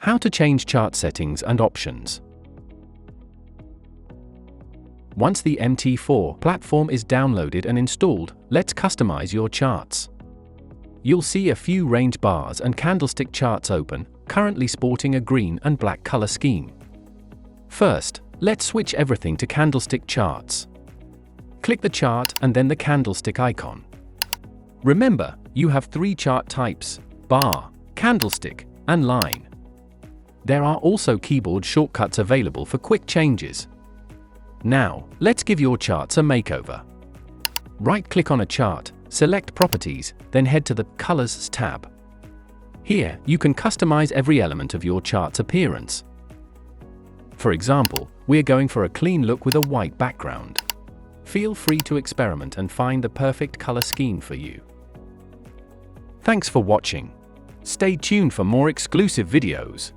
How to change chart settings and options. Once the MT4 platform is downloaded and installed, let's customize your charts. You'll see a few range bars and candlestick charts open, currently sporting a green and black color scheme. First, let's switch everything to candlestick charts. Click the chart and then the candlestick icon. Remember, you have 3 chart types: bar, candlestick, and line. There are also keyboard shortcuts available for quick changes. Now, let's give your charts a makeover. Right-click on a chart, select Properties, then head to the Colors tab. Here, you can customize every element of your chart's appearance. For example, we're going for a clean look with a white background. Feel free to experiment and find the perfect color scheme for you. Thanks for watching. Stay tuned for more exclusive videos.